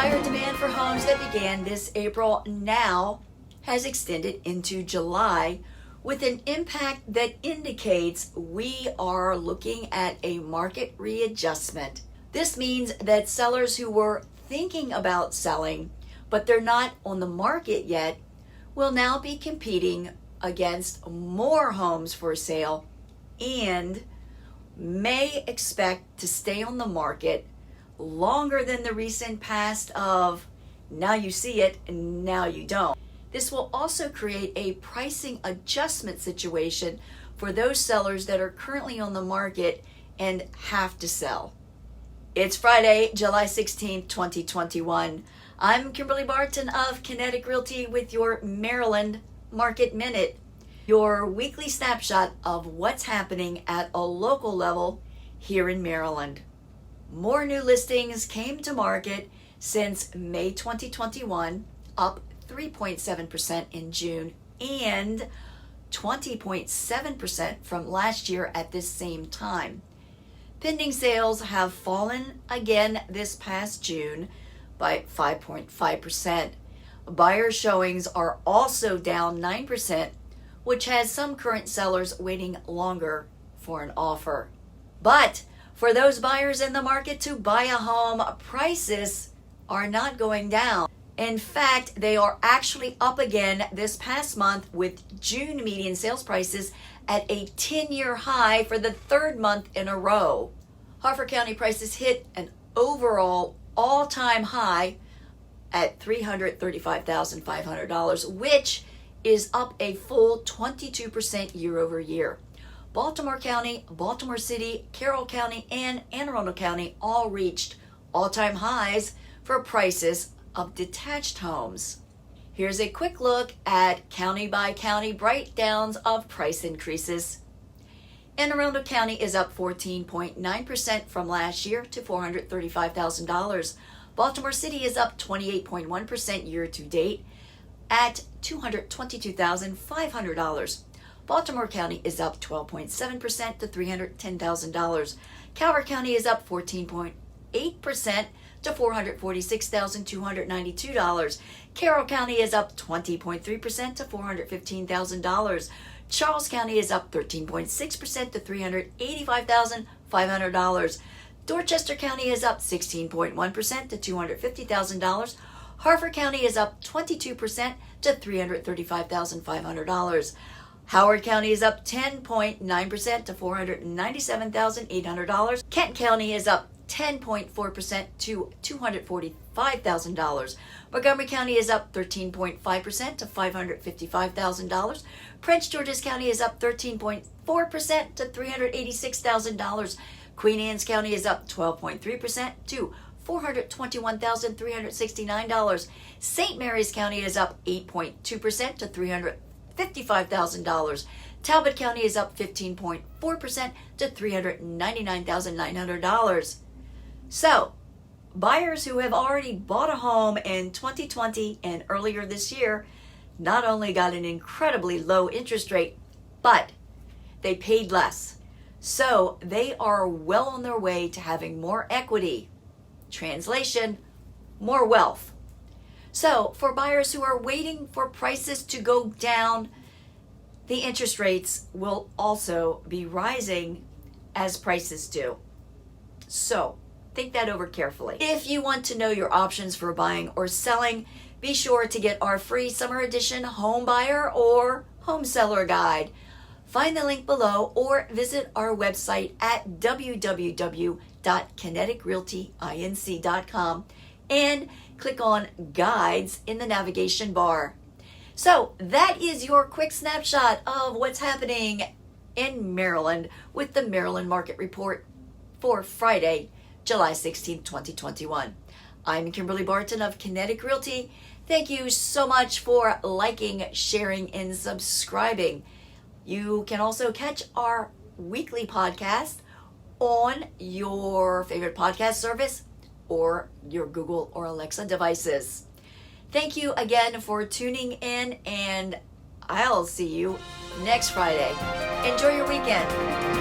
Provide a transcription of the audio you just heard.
buyer demand for homes that began this April now has extended into July, with an impact that indicates we are looking at a market readjustment. This means that sellers who were thinking about selling, but they're not on the market yet, will now be competing against more homes for sale and may expect to stay on the market longer than the recent past of now you see it and now you don't. This will also create a pricing adjustment situation for those sellers that are currently on the market and have to sell. It's Friday, July 16th, 2021. I'm Kimberly Barton of Kinetic Realty with your Maryland Market Minute, your weekly snapshot of what's happening at a local level here in Maryland. More new listings came to market since May 2021, up 3.7% in June and 20.7% from last year at this same time. Pending sales have fallen again this past June by 5.5%. Buyer showings are also down 9%, which has some current sellers waiting longer for an offer. But for those buyers in the market to buy a home, prices are not going down. In fact, they are actually up again this past month, with June median sales prices at a 10-year high for the third month in a row. Harford County prices hit an overall all-time high at $335,500, which is up a full 22% year over year. Baltimore County, Baltimore City, Carroll County, and Anne Arundel County all reached all-time highs for prices of detached homes. Here's a quick look at county by county breakdowns of price increases. Anne Arundel County is up 14.9% from last year to $435,000. Baltimore City is up 28.1% year to date at $222,500. Baltimore County is up 12.7% to $310,000. Calvert County is up 14.8% to $446,292. Carroll County is up 20.3% to $415,000. Charles County is up 13.6% to $385,500. Dorchester County is up 16.1% to $250,000. Harford County is up 22% to $335,500. Howard County is up 10.9% to $497,800. Kent County is up 10.4% to $245,000. Montgomery County is up 13.5% to $555,000. Prince George's County is up 13.4% to $386,000. Queen Anne's County is up 12.3% to $421,369. St. Mary's County is up 8.2% to $355,000. Talbot County is up 15.4% to $399,900. So, buyers who have already bought a home in 2020 and earlier this year not only got an incredibly low interest rate, but they paid less. So, they are well on their way to having more equity. Translation, more wealth. So, for buyers who are waiting for prices to go down, the interest rates will also be rising as prices do. So, think that over carefully. If you want to know your options for buying or selling, be sure to get our free summer edition home buyer or home seller guide. Find the link below or visit our website at www.kineticrealtyinc.com and click on Guides in the navigation bar. So that is your quick snapshot of what's happening in Maryland with the Maryland Market Report for Friday, July 16, 2021. I'm Kimberly Barton of Kinetic Realty. Thank you so much for liking, sharing, and subscribing. You can also catch our weekly podcast on your favorite podcast service or your Google or Alexa devices. Thank you again for tuning in, and I'll see you next Friday. Enjoy your weekend.